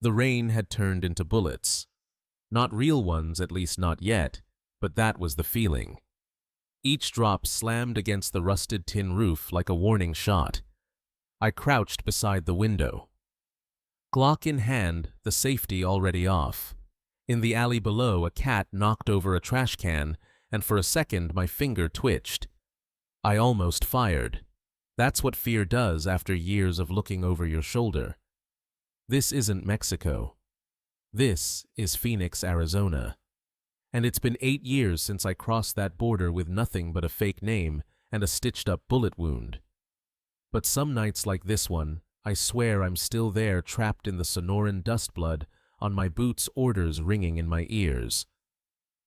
The rain had turned into bullets. Not real ones, at least not yet, but that was the feeling. Each drop slammed against the rusted tin roof like a warning shot. I crouched beside the window. Glock in hand, the safety already off. In the alley below, a cat knocked over a trash can, and for a second my finger twitched. I almost fired. That's what fear does after years of looking over your shoulder. This isn't Mexico. This is Phoenix, Arizona. And it's been 8 years since I crossed that border with nothing but a fake name and a stitched-up bullet wound. But some nights like this one, I swear I'm still there, trapped in the Sonoran dust blood, on my boots, orders ringing in my ears.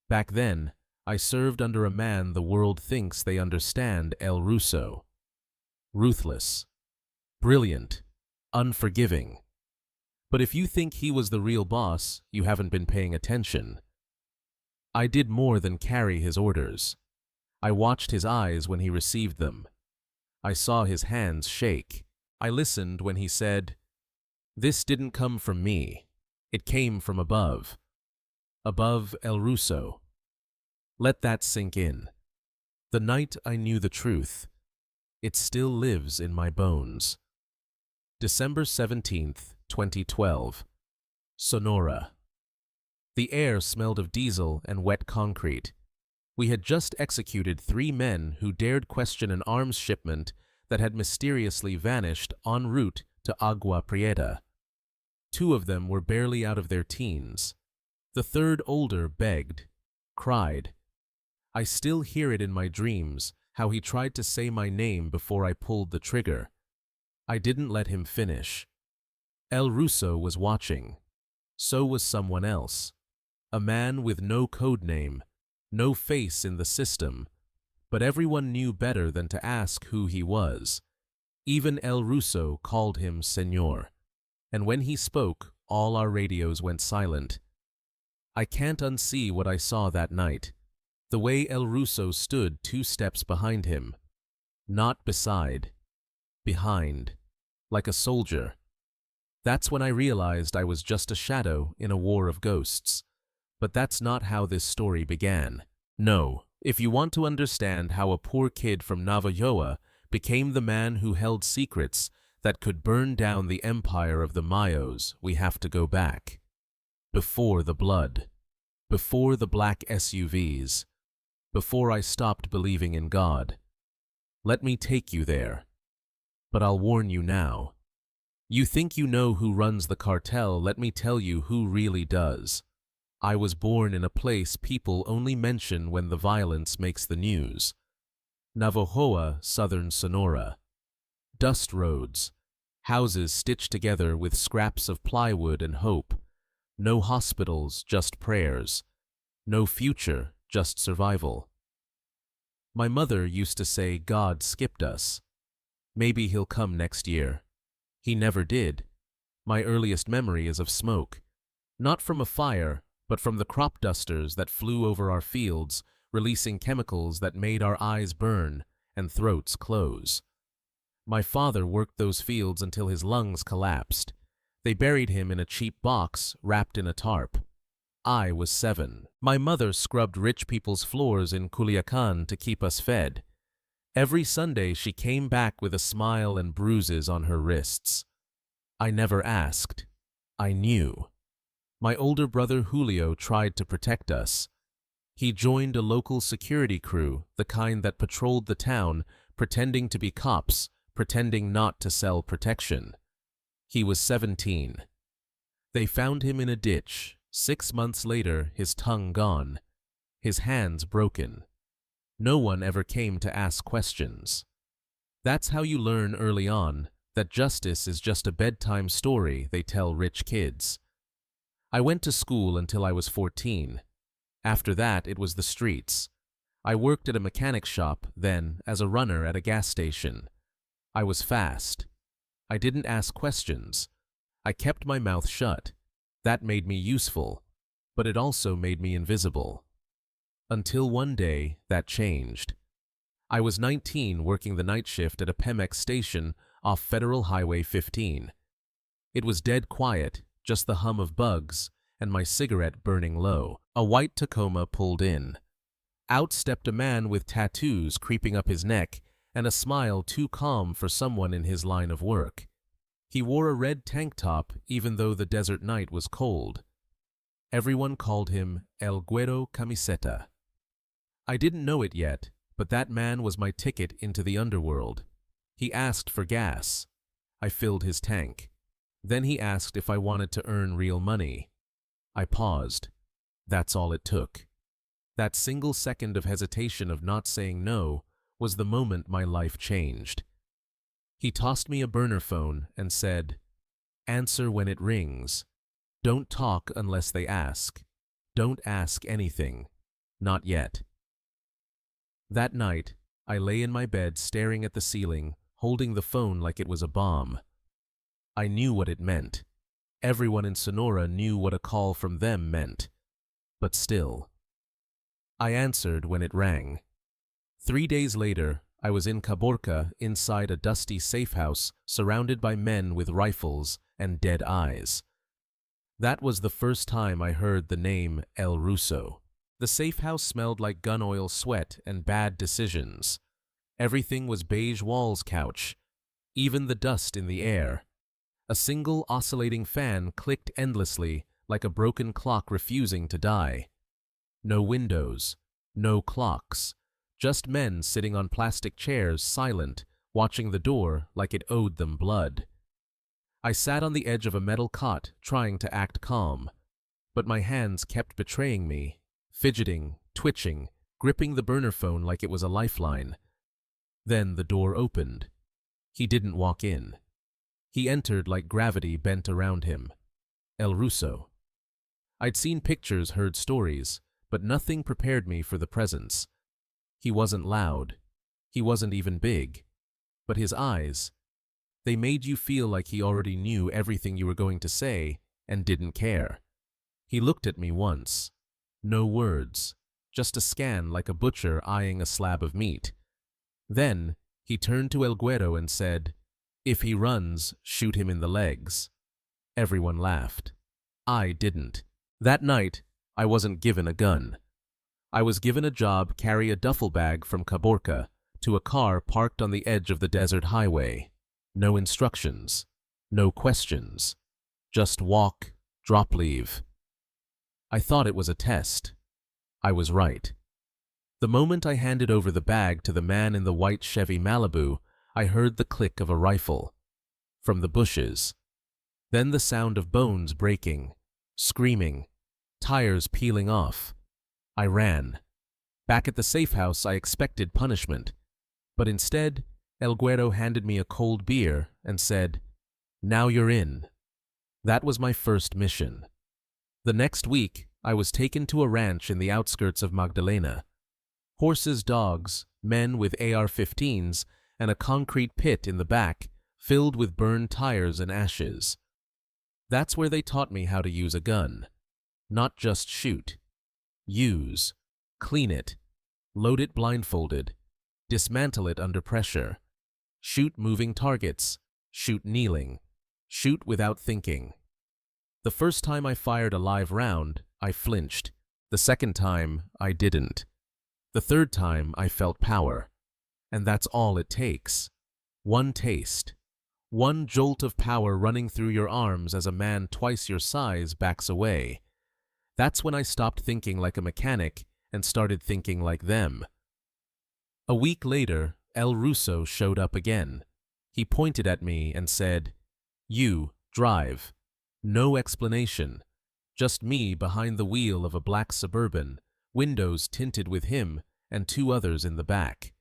Back then, I served under a man the world thinks they understand, El Ruso. Ruthless, brilliant, unforgiving. But if you think he was the real boss, you haven't been paying attention. I did more than carry his orders. I watched his eyes when he received them. I saw his hands shake. I listened when he said, "This didn't come from me. It came from above. Above El Ruso." Let that sink in. The night I knew the truth, it still lives in my bones. December 17th, 2012. Sonora. The air smelled of diesel and wet concrete. We had just executed 3 men who dared question an arms shipment that had mysteriously vanished en route to Agua Prieta. 2 of them were barely out of their teens. The third, older, begged, cried. I still hear it in my dreams, how he tried to say my name before I pulled the trigger. I didn't let him finish. El Ruso was watching. So was someone else. A man with no code name, no face in the system, but everyone knew better than to ask who he was. Even El Ruso called him Señor, and when he spoke, all our radios went silent. I can't unsee what I saw that night. The way El Ruso stood 2 steps behind him. Not beside. Behind. Like a soldier. That's when I realized I was just a shadow in a war of ghosts. But that's not how this story began. No, if you want to understand how a poor kid from Navajoa became the man who held secrets that could burn down the empire of the Mayos, we have to go back. Before the blood. Before the black SUVs. Before I stopped believing in God. Let me take you there. But I'll warn you now. You think you know who runs the cartel, let me tell you who really does. I was born in a place people only mention when the violence makes the news. Navajoa, southern Sonora. Dust roads. Houses stitched together with scraps of plywood and hope. No hospitals, just prayers. No future, just survival. My mother used to say God skipped us. Maybe he'll come next year. He never did. My earliest memory is of smoke. Not from a fire, but from the crop dusters that flew over our fields, releasing chemicals that made our eyes burn and throats close. My father worked those fields until his lungs collapsed. They buried him in a cheap box wrapped in a tarp. I was 7. My mother scrubbed rich people's floors in Culiacan to keep us fed. Every Sunday she came back with a smile and bruises on her wrists. I never asked. I knew. My older brother Julio tried to protect us. He joined a local security crew, the kind that patrolled the town, pretending to be cops, pretending not to sell protection. He was 17. They found him in a ditch. 6 months later, his tongue gone, his hands broken. No one ever came to ask questions. That's how you learn early on that justice is just a bedtime story they tell rich kids. I went to school until I was 14. After that, it was the streets. I worked at a mechanic shop, then as a runner at a gas station. I was fast. I didn't ask questions. I kept my mouth shut. That made me useful, but it also made me invisible. Until one day, that changed. I was 19 working the night shift at a Pemex station off Federal Highway 15. It was dead quiet, just the hum of bugs and my cigarette burning low. A white Tacoma pulled in. Out stepped a man with tattoos creeping up his neck and a smile too calm for someone in his line of work. He wore a red tank top even though the desert night was cold. Everyone called him El Güero Camiseta. I didn't know it yet, but that man was my ticket into the underworld. He asked for gas. I filled his tank. Then he asked if I wanted to earn real money. I paused. That's all it took. That single second of hesitation of not saying no was the moment my life changed. He tossed me a burner phone and said, "Answer when it rings. Don't talk unless they ask. Don't ask anything. Not yet." That night, I lay in my bed staring at the ceiling, holding the phone like it was a bomb. I knew what it meant. Everyone in Sonora knew what a call from them meant. But still. I answered when it rang. 3 days later, I was in Caborca inside a dusty safe house surrounded by men with rifles and dead eyes. That was the first time I heard the name El Ruso. The safe house smelled like gun oil sweat and bad decisions. Everything was beige walls couch, even the dust in the air. A single oscillating fan clicked endlessly like a broken clock refusing to die. No windows, no clocks, just men sitting on plastic chairs silent, watching the door like it owed them blood. I sat on the edge of a metal cot trying to act calm, but my hands kept betraying me, fidgeting, twitching, gripping the burner phone like it was a lifeline. Then the door opened. He didn't walk in. He entered like gravity bent around him. El Ruso. I'd seen pictures, heard stories, but nothing prepared me for the presence. He wasn't loud. He wasn't even big. But his eyes, they made you feel like he already knew everything you were going to say and didn't care. He looked at me once. No words, just a scan like a butcher eyeing a slab of meat. Then he turned to El Güero and said, "If he runs, shoot him in the legs." Everyone laughed. I didn't. That night, I wasn't given a gun. I was given a job carry a duffel bag from Caborca to a car parked on the edge of the desert highway. No instructions, no questions, just walk, drop leave. I thought it was a test. I was right. The moment I handed over the bag to the man in the white Chevy Malibu, I heard the click of a rifle. From the bushes. Then the sound of bones breaking, screaming, tires peeling off. I ran. Back at the safe house, I expected punishment. But instead, El Güero handed me a cold beer and said, "Now you're in." That was my first mission. The next week, I was taken to a ranch in the outskirts of Magdalena. Horses, dogs, men with AR-15s, and a concrete pit in the back filled with burned tires and ashes. That's where they taught me how to use a gun. Not just shoot. Use. Clean it. Load it blindfolded. Dismantle it under pressure. Shoot moving targets. Shoot kneeling. Shoot without thinking. The first time I fired a live round, I flinched. The second time, I didn't. The third time, I felt power. And that's all it takes. One taste. One jolt of power running through your arms as a man twice your size backs away. That's when I stopped thinking like a mechanic and started thinking like them. A week later, El Ruso showed up again. He pointed at me and said, "You, drive." No explanation. Just me behind the wheel of a black Suburban, windows tinted with him and two others in the back.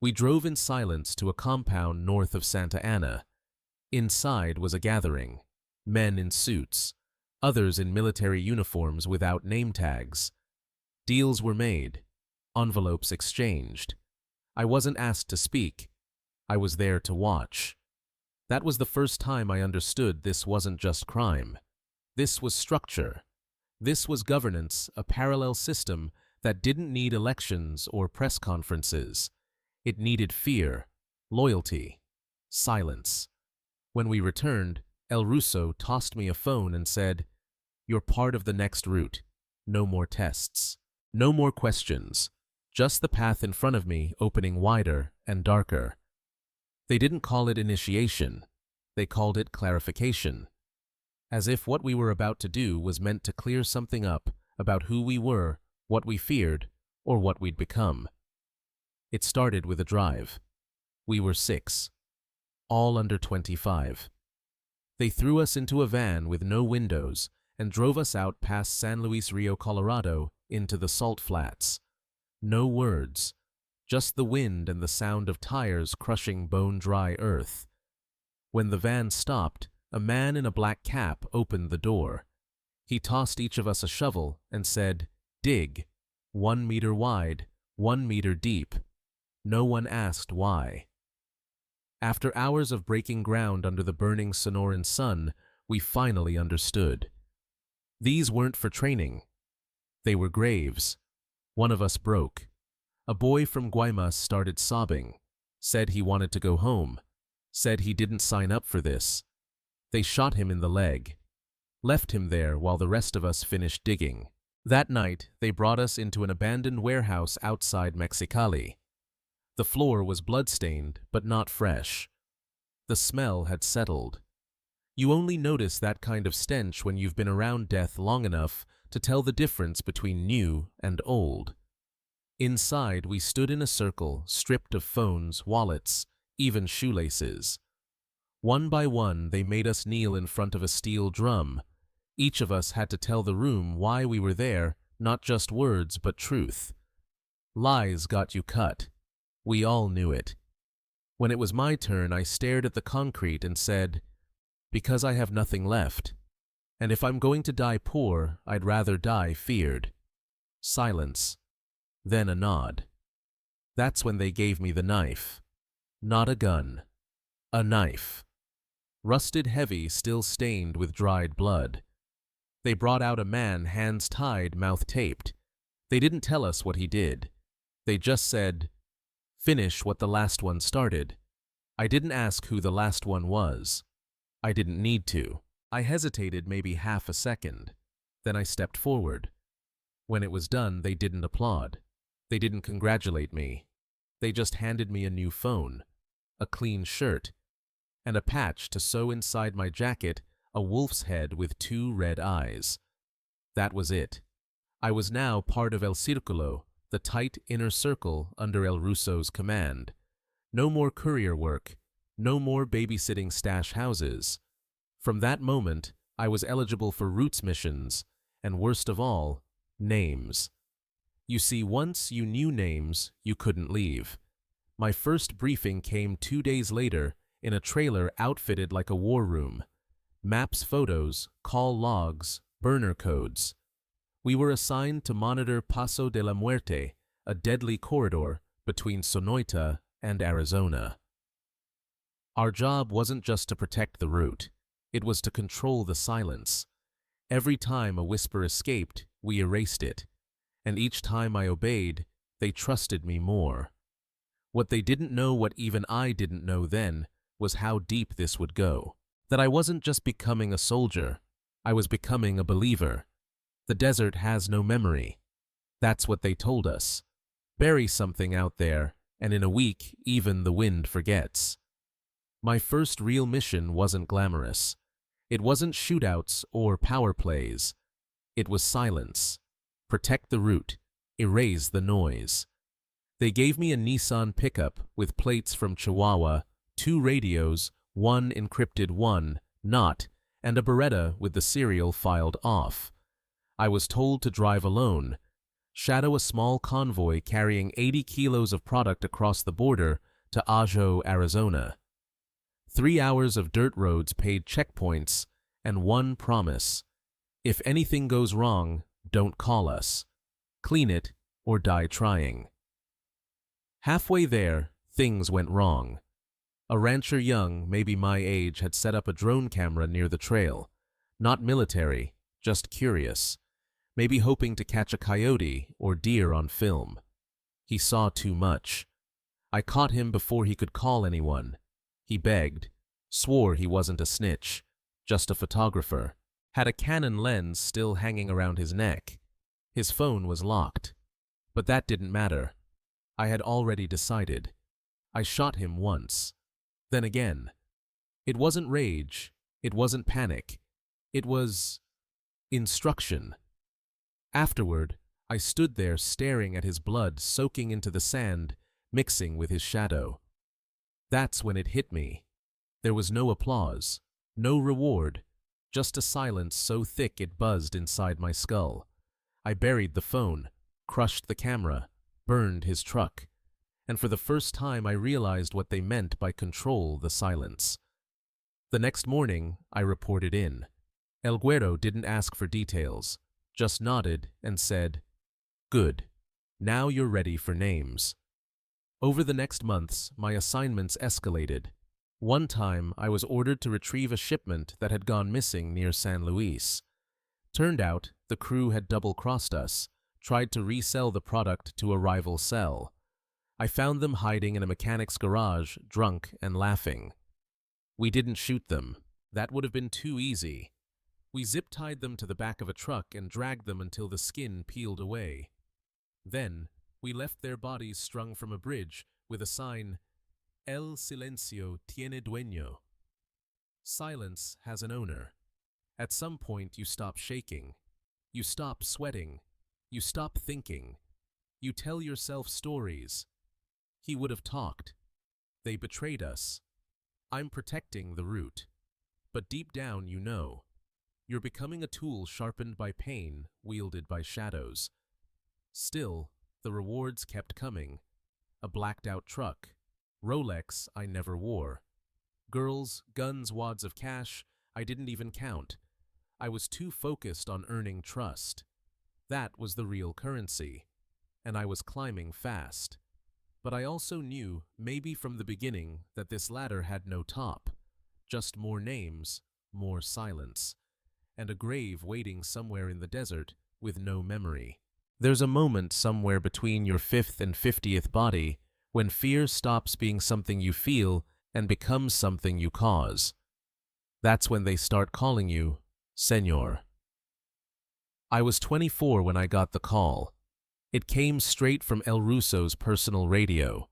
We drove in silence to a compound north of Santa Ana. Inside was a gathering. Men in suits, others in military uniforms without name tags. Deals were made. Envelopes exchanged. I wasn't asked to speak. I was there to watch. That was the first time I understood this wasn't just crime. This was structure. This was governance, a parallel system that didn't need elections or press conferences. It needed fear, loyalty, silence. When we returned, El Ruso tossed me a phone and said, "You're part of the next route. No more tests. No more questions. Just the path in front of me opening wider and darker." They didn't call it initiation. They called it clarification. As if what we were about to do was meant to clear something up about who we were, what we feared, or what we'd become. It started with a drive. We were 6, all under 25. They threw us into a van with no windows and drove us out past San Luis Rio, Colorado, into the salt flats. No words, just the wind and the sound of tires crushing bone-dry earth. When the van stopped, a man in a black cap opened the door. He tossed each of us a shovel and said, "Dig, 1 meter wide, 1 meter deep." No one asked why. After hours of breaking ground under the burning Sonoran sun, we finally understood. These weren't for training. They were graves. One of us broke. A boy from Guaymas started sobbing, said he wanted to go home, said he didn't sign up for this. They shot him in the leg, left him there while the rest of us finished digging. That night, they brought us into an abandoned warehouse outside Mexicali. The floor was blood-stained, but not fresh. The smell had settled. You only notice that kind of stench when you've been around death long enough to tell the difference between new and old. Inside, we stood in a circle, stripped of phones, wallets, even shoelaces. One by one, they made us kneel in front of a steel drum. Each of us had to tell the room why we were there, not just words, but truth. Lies got you cut. We all knew it. When it was my turn, I stared at the concrete and said, "Because I have nothing left. And if I'm going to die poor, I'd rather die feared." Silence. Then a nod. That's when they gave me the knife. Not a gun. A knife. Rusted heavy, still stained with dried blood. They brought out a man, hands tied, mouth taped. They didn't tell us what he did. They just said, "Finish what the last one started." I didn't ask who the last one was. I didn't need to. I hesitated maybe half a second. Then I stepped forward. When it was done, they didn't applaud. They didn't congratulate me. They just handed me a new phone, a clean shirt, and a patch to sew inside my jacket a wolf's head with 2 red eyes. That was it. I was now part of El Círculo, the tight inner circle under El Ruso's command. No more courier work, no more babysitting stash houses. From that moment, I was eligible for roots missions, and worst of all, names. You see, once you knew names, you couldn't leave. My first briefing came 2 days later in a trailer outfitted like a war room. Maps, photos, call logs, burner codes. We were assigned to monitor Paso de la Muerte, a deadly corridor between Sonoita and Arizona. Our job wasn't just to protect the route. It was to control the silence. Every time a whisper escaped, we erased it. And each time I obeyed, they trusted me more. What they didn't know, what even I didn't know then, was how deep this would go. That I wasn't just becoming a soldier. I was becoming a believer. The desert has no memory. That's what they told us. Bury something out there, and in a week, even the wind forgets. My first real mission wasn't glamorous. It wasn't shootouts or power plays. It was silence. Protect the route. Erase the noise. They gave me a Nissan pickup with plates from Chihuahua, 2 radios, 1 encrypted, 1 not, and a Beretta with the serial filed off. I was told to drive alone, shadow a small convoy carrying 80 kilos of product across the border to Ajo, Arizona. 3 hours of dirt roads, paid checkpoints, and one promise. If anything goes wrong, don't call us. Clean it or die trying. Halfway there, things went wrong. A rancher young, maybe my age, had set up a drone camera near the trail. Not military, just curious. Maybe hoping to catch a coyote or deer on film. He saw too much. I caught him before he could call anyone. He begged, swore he wasn't a snitch, just a photographer, had a Canon lens still hanging around his neck. His phone was locked. But that didn't matter. I had already decided. I shot him once. Then again. It wasn't rage. It wasn't panic. It was instruction. Afterward, I stood there staring at his blood soaking into the sand, mixing with his shadow. That's when it hit me. There was no applause, no reward, just a silence so thick it buzzed inside my skull. I buried the phone, crushed the camera, burned his truck, and for the first time I realized what they meant by control the silence. The next morning, I reported in. El Güero didn't ask for details, just nodded and said, "Good. Now you're ready for names." Over the next months, my assignments escalated. One time, I was ordered to retrieve a shipment that had gone missing near San Luis. Turned out, the crew had double-crossed us, tried to resell the product to a rival cell. I found them hiding in a mechanic's garage, drunk and laughing. We didn't shoot them. That would have been too easy. We zip-tied them to the back of a truck and dragged them until the skin peeled away. Then, we left their bodies strung from a bridge with a sign, "El silencio tiene dueño." Silence has an owner. At some point you stop shaking. You stop sweating. You stop thinking. You tell yourself stories. He would have talked. They betrayed us. I'm protecting the root. But deep down you know. You're becoming a tool sharpened by pain, wielded by shadows. Still, the rewards kept coming. A blacked-out truck. Rolex I never wore. Girls, guns, wads of cash I didn't even count. I was too focused on earning trust. That was the real currency. And I was climbing fast. But I also knew, maybe from the beginning, that this ladder had no top. Just more names, more silence, and a grave waiting somewhere in the desert with no memory. There's a moment somewhere between your 5th and 50th body when fear stops being something you feel and becomes something you cause. That's when they start calling you Señor. I was 24 when I got the call. It came straight from El Ruso's personal radio.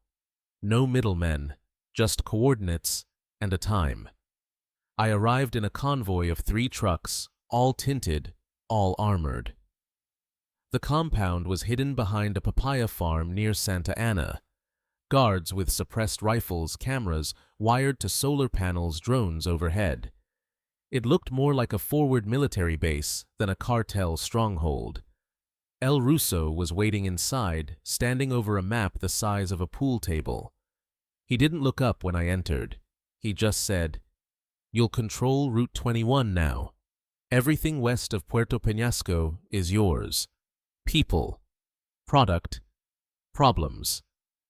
No middlemen, just coordinates and a time. I arrived in a convoy of 3 trucks, all tinted, all armored. The compound was hidden behind a papaya farm near Santa Ana. Guards with suppressed rifles, cameras, wired to solar panels, drones overhead. It looked more like a forward military base than a cartel stronghold. El Ruso was waiting inside, standing over a map the size of a pool table. He didn't look up when I entered. He just said, "You'll control Route 21 now. Everything west of Puerto Peñasco is yours. People, product, problems."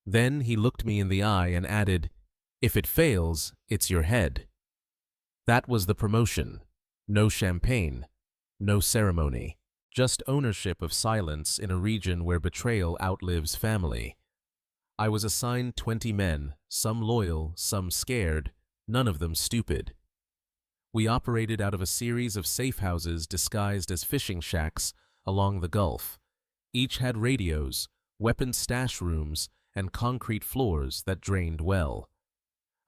Then he looked me in the eye and added, "If it fails, it's your head." That was the promotion. No champagne, no ceremony, just ownership of silence in a region where betrayal outlives family. I was assigned 20 men, some loyal, some scared, none of them stupid. We operated out of a series of safe houses disguised as fishing shacks along the Gulf. Each had radios, weapons stash rooms, and concrete floors that drained well.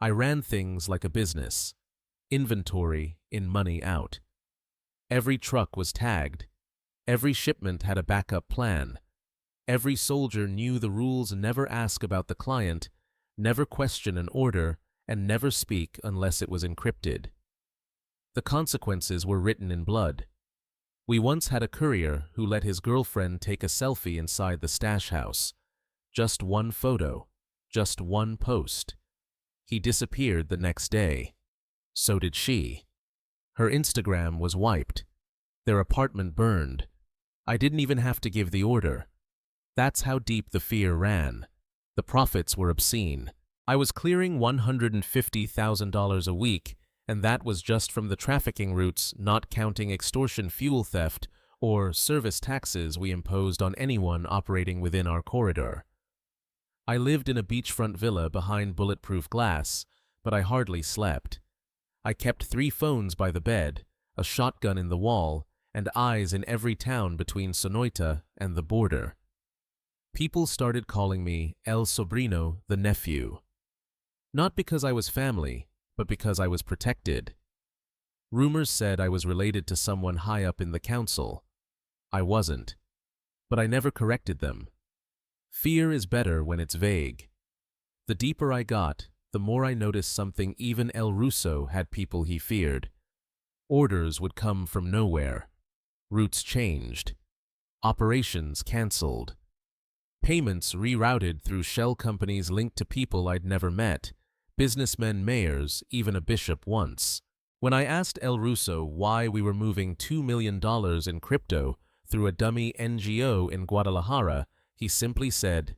I ran things like a business. Inventory in, money out. Every truck was tagged. Every shipment had a backup plan. Every soldier knew the rules: never ask about the client, never question an order, and never speak unless it was encrypted. The consequences were written in blood. We once had a courier who let his girlfriend take a selfie inside the stash house. Just one photo, just one post. He disappeared the next day. So did she. Her Instagram was wiped. Their apartment burned. I didn't even have to give the order. That's how deep the fear ran. The profits were obscene. I was clearing $150,000 a week, and that was just from the trafficking routes, not counting extortion, fuel theft, or service taxes we imposed on anyone operating within our corridor. I lived in a beachfront villa behind bulletproof glass, but I hardly slept. I kept 3 phones by the bed, a shotgun in the wall, and eyes in every town between Sonoita and the border. People started calling me El Sobrino, the nephew. Not because I was family, but because I was protected. Rumors said I was related to someone high up in the council. I wasn't. But I never corrected them. Fear is better when it's vague. The deeper I got, the more I noticed something. Even El Ruso had people he feared. Orders would come from nowhere. Routes changed. Operations cancelled. Payments rerouted through shell companies linked to people I'd never met, businessmen, mayors, even a bishop once. When I asked El Ruso why we were moving $2 million in crypto through a dummy NGO in Guadalajara, he simply said,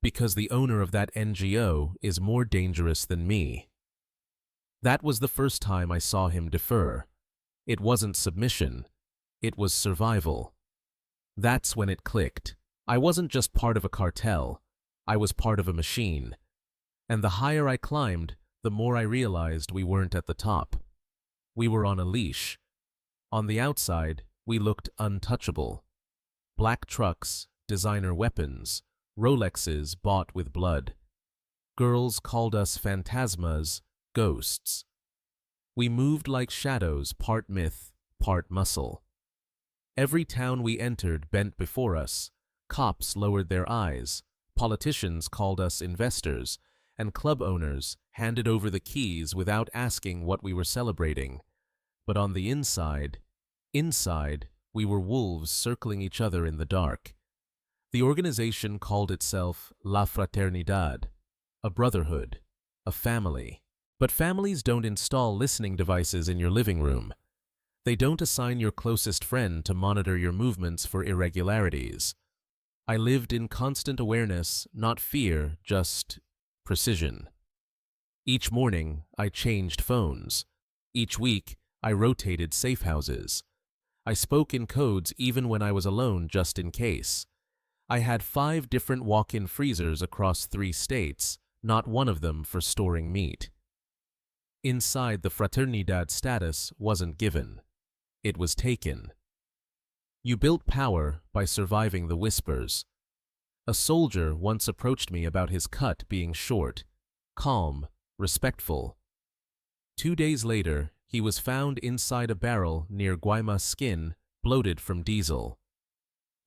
"Because the owner of that NGO is more dangerous than me." That was the first time I saw him defer. It wasn't submission. It was survival. That's when it clicked. I wasn't just part of a cartel. I was part of a machine. And the higher I climbed, the more I realized we weren't at the top. We were on a leash. On the outside, we looked untouchable. Black trucks, designer weapons, Rolexes bought with blood. Girls called us phantasmas, ghosts. We moved like shadows, part myth, part muscle. Every town we entered bent before us. Cops lowered their eyes. Politicians called us investors, and club owners handed over the keys without asking what we were celebrating. But on the inside, we were wolves circling each other in the dark. The organization called itself La Fraternidad, a brotherhood, a family. But families don't install listening devices in your living room. They don't assign your closest friend to monitor your movements for irregularities. I lived in constant awareness, not fear, just precision. Each morning, I changed phones. Each week, I rotated safe houses. I spoke in codes even when I was alone, just in case. I had 5 different walk-in freezers across 3 states, not one of them for storing meat. Inside, the Fraternidad status wasn't given. It was taken. You built power by surviving the whispers. A soldier once approached me about his cut being short, calm, respectful. 2 days later, he was found inside a barrel near Guaymas Skin, bloated from diesel.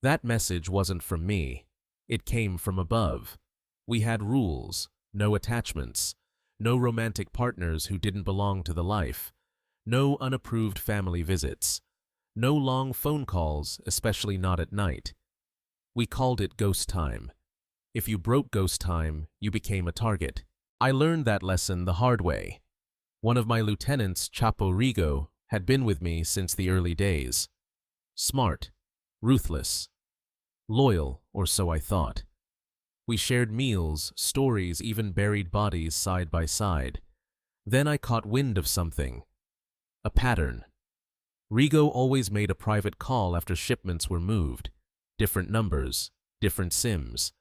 That message wasn't from me. It came from above. We had rules, no attachments, no romantic partners who didn't belong to the life, no unapproved family visits, no long phone calls, especially not at night. We called it ghost time. If you broke ghost time, you became a target. I learned that lesson the hard way. One of my lieutenants, Chapo Rigo, had been with me since the early days. Smart, ruthless, loyal, or so I thought. We shared meals, stories, even buried bodies side by side. Then I caught wind of something. A pattern. Rigo always made a private call after shipments were moved. Different numbers, different SIMs.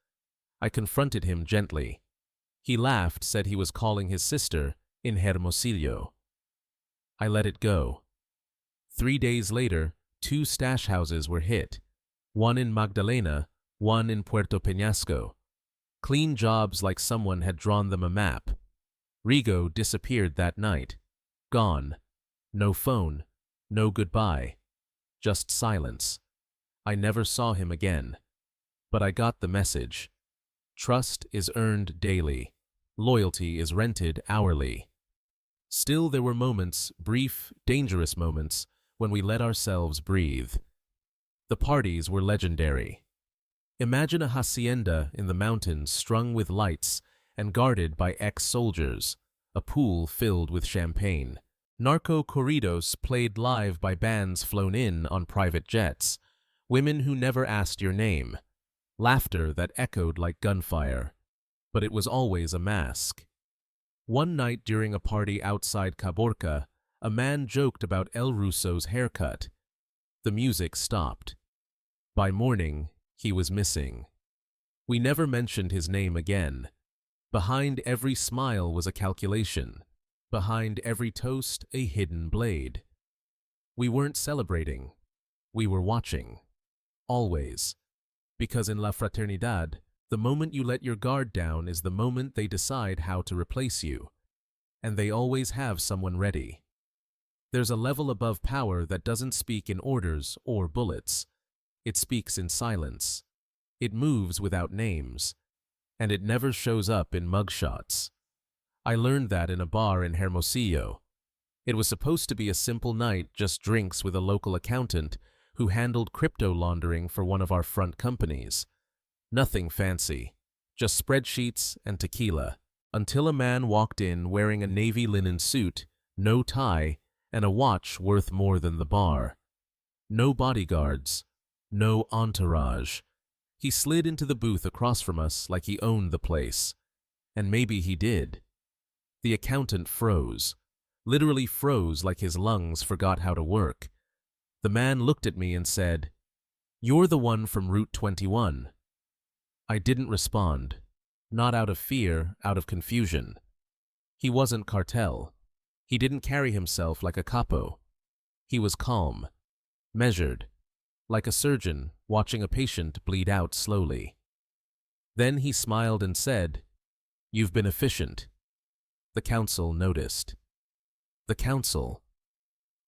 I confronted him gently. He laughed, said he was calling his sister in Hermosillo. I let it go. 3 days later, 2 stash houses were hit. One in Magdalena, one in Puerto Peñasco. Clean jobs like someone had drawn them a map. Rigo disappeared that night. Gone. No phone. No goodbye. Just silence. I never saw him again. But I got the message. Trust is earned daily. Loyalty is rented hourly. Still, there were moments, brief, dangerous moments, when we let ourselves breathe. The parties were legendary. Imagine a hacienda in the mountains strung with lights and guarded by ex-soldiers, a pool filled with champagne. Narco corridos played live by bands flown in on private jets, women who never asked your name, laughter that echoed like gunfire. But it was always a mask. One night during a party outside Caborca, a man joked about El Ruso's haircut. The music stopped. By morning, he was missing. We never mentioned his name again. Behind every smile was a calculation. Behind every toast, a hidden blade. We weren't celebrating. We were watching. Always. Because in La Fraternidad, the moment you let your guard down is the moment they decide how to replace you. And they always have someone ready. There's a level above power that doesn't speak in orders or bullets. It speaks in silence. It moves without names. And it never shows up in mugshots. I learned that in a bar in Hermosillo. It was supposed to be a simple night, just drinks with a local accountant who handled crypto laundering for one of our front companies. Nothing fancy, just spreadsheets and tequila, until a man walked in wearing a navy linen suit, no tie, and a watch worth more than the bar. No bodyguards, no entourage. He slid into the booth across from us like he owned the place. And maybe he did. The accountant froze, literally froze like his lungs forgot how to work. The man looked at me and said, "You're the one from Route 21. I didn't respond, not out of fear, out of confusion. He wasn't Cartel. He didn't carry himself like a capo. He was calm, measured, like a surgeon watching a patient bleed out slowly. Then he smiled and said, "You've been efficient." The council noticed. The council.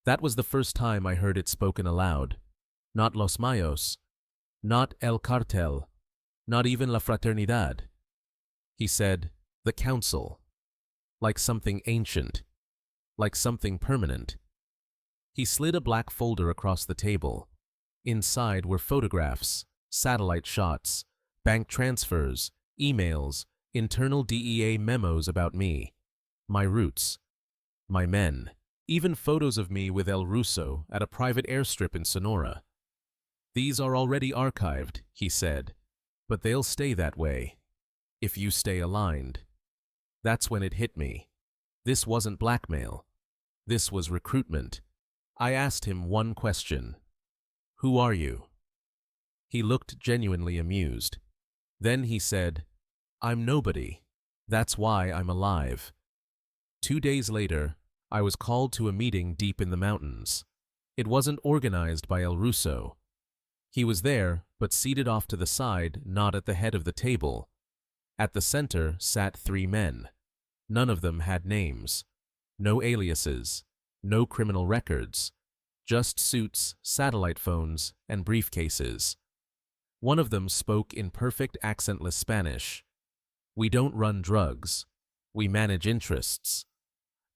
That was the first time I heard it spoken aloud. Not Los Mayos, not El Cartel, not even La Fraternidad. He said, "The council," like something ancient, like something permanent. He slid a black folder across the table. Inside were photographs, satellite shots, bank transfers, emails, internal DEA memos about me, my roots, my men, even photos of me with El Ruso at a private airstrip in Sonora. "These are already archived," he said, "but they'll stay that way, if you stay aligned." That's when it hit me. This wasn't blackmail. This was recruitment. I asked him one question. "Who are you?" He looked genuinely amused. Then he said, "I'm nobody. That's why I'm alive." 2 days later, I was called to a meeting deep in the mountains. It wasn't organized by El Ruso. He was there, but seated off to the side, not at the head of the table. At the center sat 3 men. None of them had names. No aliases. No criminal records. Just suits, satellite phones, and briefcases. One of them spoke in perfect accentless Spanish. "We don't run drugs. We manage interests."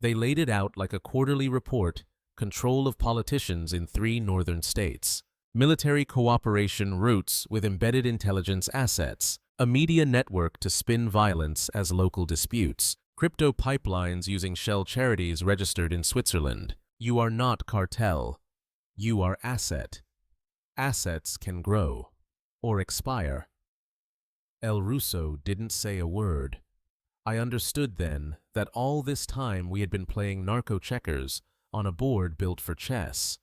They laid it out like a quarterly report, control of politicians in 3 northern states, military cooperation routes with embedded intelligence assets, a media network to spin violence as local disputes, crypto pipelines using shell charities registered in Switzerland. You are not cartel. You are asset. Assets can grow or expire. El Ruso didn't say a word. I understood then that all this time we had been playing narco checkers on a board built for chess.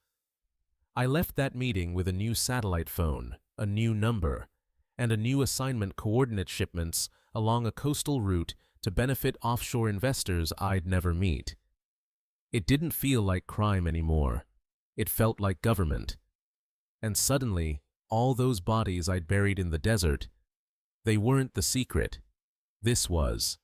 I left that meeting with a new satellite phone, a new number, and a new assignment coordinate shipments along a coastal route to benefit offshore investors I'd never meet. It didn't feel like crime anymore. It felt like government. And suddenly, all those bodies I'd buried in the desert, they weren't the secret. This was.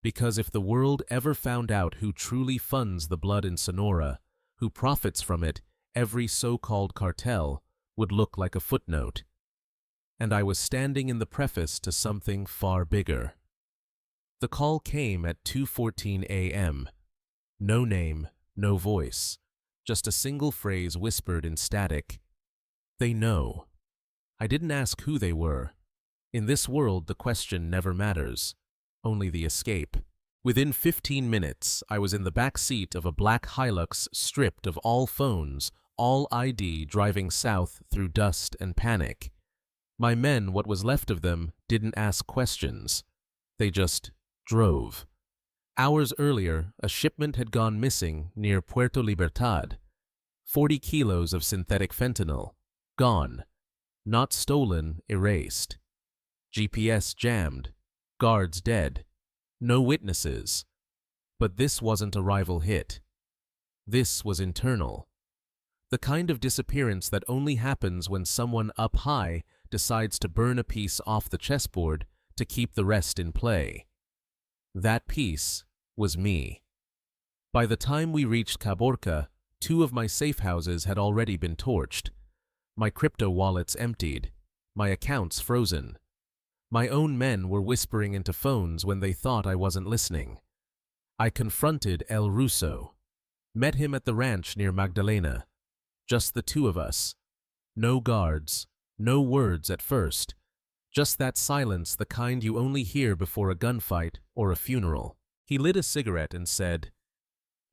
Because if the world ever found out who truly funds the blood in Sonora, who profits from it, every so-called cartel would look like a footnote. And I was standing in the preface to something far bigger. The call came at 2:14 a.m. No name, no voice, just a single phrase whispered in static. "They know." I didn't ask who they were. In this world, the question never matters, only the escape. Within 15 minutes, I was in the back seat of a black Hilux stripped of all phones, all ID, driving south through dust and panic. My men, what was left of them, didn't ask questions. They just drove. Hours earlier, a shipment had gone missing near Puerto Libertad. 40 kilos of synthetic fentanyl. Gone. Not stolen, erased. GPS jammed. Guards dead. No witnesses. But this wasn't a rival hit. This was internal. The kind of disappearance that only happens when someone up high decides to burn a piece off the chessboard to keep the rest in play. That piece was me. By the time we reached Caborca, 2 of my safe houses had already been torched, my crypto wallets emptied, my accounts frozen. My own men were whispering into phones when they thought I wasn't listening. I confronted El Ruso, met him at the ranch near Magdalena. Just the 2 of us. No guards, no words at first. Just that silence, the kind you only hear before a gunfight or a funeral. He lit a cigarette and said,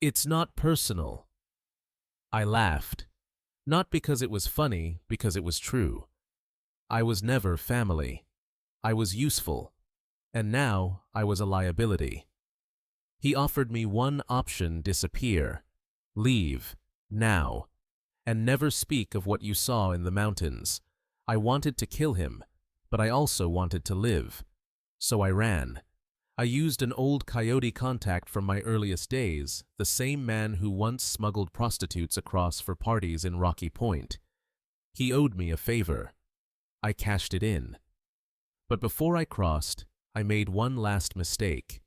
"It's not personal." I laughed. Not because it was funny, because it was true. I was never family. I was useful. And now I was a liability. He offered me one option: disappear. Leave. Now. And never speak of what you saw in the mountains. I wanted to kill him, but I also wanted to live. So I ran. I used an old coyote contact from my earliest days, the same man who once smuggled prostitutes across for parties in Rocky Point. He owed me a favor. I cashed it in. But before I crossed, I made one last mistake.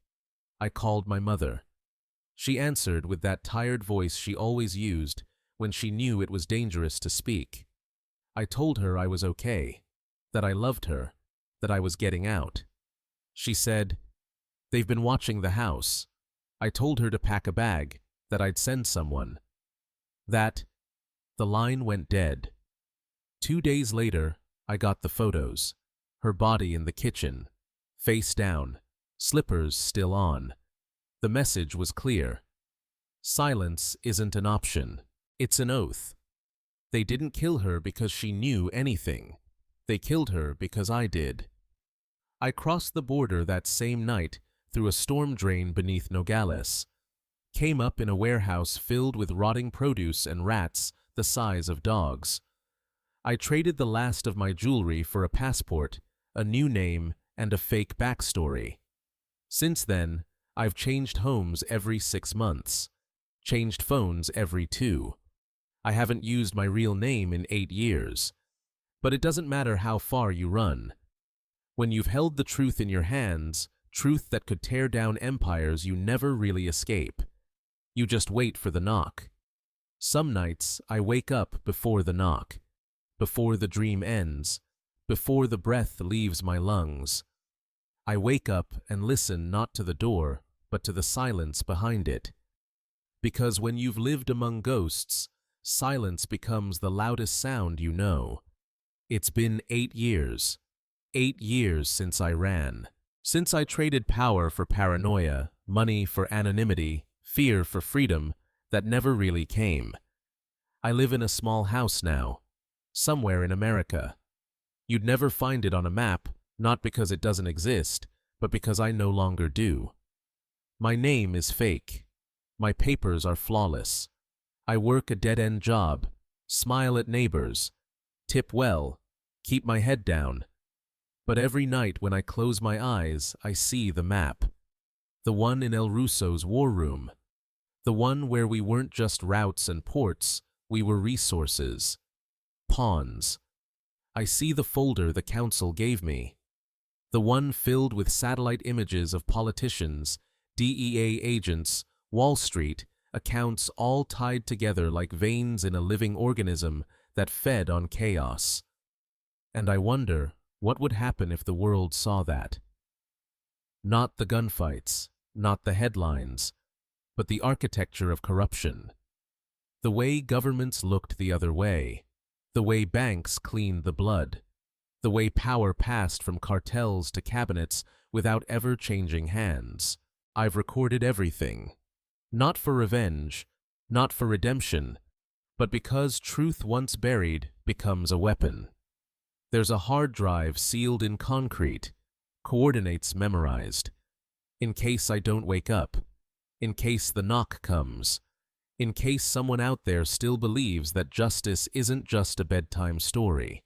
I called my mother. She answered with that tired voice she always used when she knew it was dangerous to speak. I told her I was okay, that I loved her, that I was getting out. She said, "They've been watching the house." I told her to pack a bag, that I'd send someone. The line went dead. 2 days later, I got the photos. Her body in the kitchen, face down, slippers still on. The message was clear. Silence isn't an option. It's an oath. They didn't kill her because she knew anything. They killed her because I did. I crossed the border that same night through a storm drain beneath Nogales, came up in a warehouse filled with rotting produce and rats the size of dogs. I traded the last of my jewelry for a passport, a new name, and a fake backstory. Since then, I've changed homes every 6 months, changed phones every 2. I haven't used my real name in 8 years. But it doesn't matter how far you run. When you've held the truth in your hands, truth that could tear down empires, you never really escape. You just wait for the knock. Some nights, I wake up before the knock, before the dream ends, before the breath leaves my lungs. I wake up and listen not to the door, but to the silence behind it. Because when you've lived among ghosts, silence becomes the loudest sound you know. It's been 8 years. 8 years since I ran. Since I traded power for paranoia, money for anonymity, fear for freedom that never really came. I live in a small house now, somewhere in America. You'd never find it on a map, not because it doesn't exist, but because I no longer do. My name is fake. My papers are flawless. I work a dead-end job, smile at neighbors, tip well, keep my head down. But every night when I close my eyes, I see the map. The one in El Ruso's war room. The one where we weren't just routes and ports, we were resources. Pawns. I see the folder the council gave me. The one filled with satellite images of politicians, DEA agents, Wall Street, accounts all tied together like veins in a living organism that fed on chaos. And I wonder, what would happen if the world saw that? Not the gunfights, not the headlines, but the architecture of corruption. The way governments looked the other way, the way banks cleaned the blood, the way power passed from cartels to cabinets without ever changing hands. I've recorded everything. Not for revenge, not for redemption, but because truth once buried becomes a weapon. There's a hard drive sealed in concrete, coordinates memorized. In case I don't wake up, in case the knock comes, in case someone out there still believes that justice isn't just a bedtime story.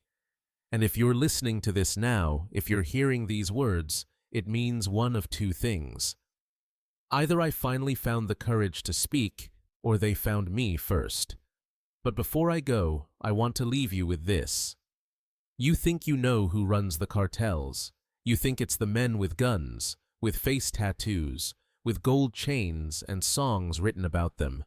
And if you're listening to this now, if you're hearing these words, it means one of two things. Either I finally found the courage to speak, or they found me first. But before I go, I want to leave you with this. You think you know who runs the cartels. You think it's the men with guns, with face tattoos, with gold chains and songs written about them.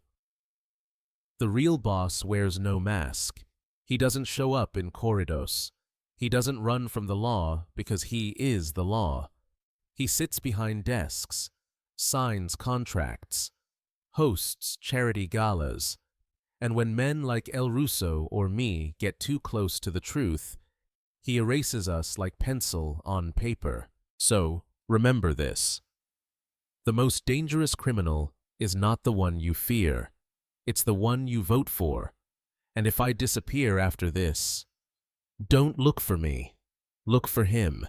The real boss wears no mask. He doesn't show up in corridors. He doesn't run from the law because he is the law. He sits behind desks, signs contracts, hosts charity galas, and when men like El Ruso or me get too close to the truth, he erases us like pencil on paper. So, remember this. The most dangerous criminal is not the one you fear. It's the one you vote for. And if I disappear after this, don't look for me. Look for him.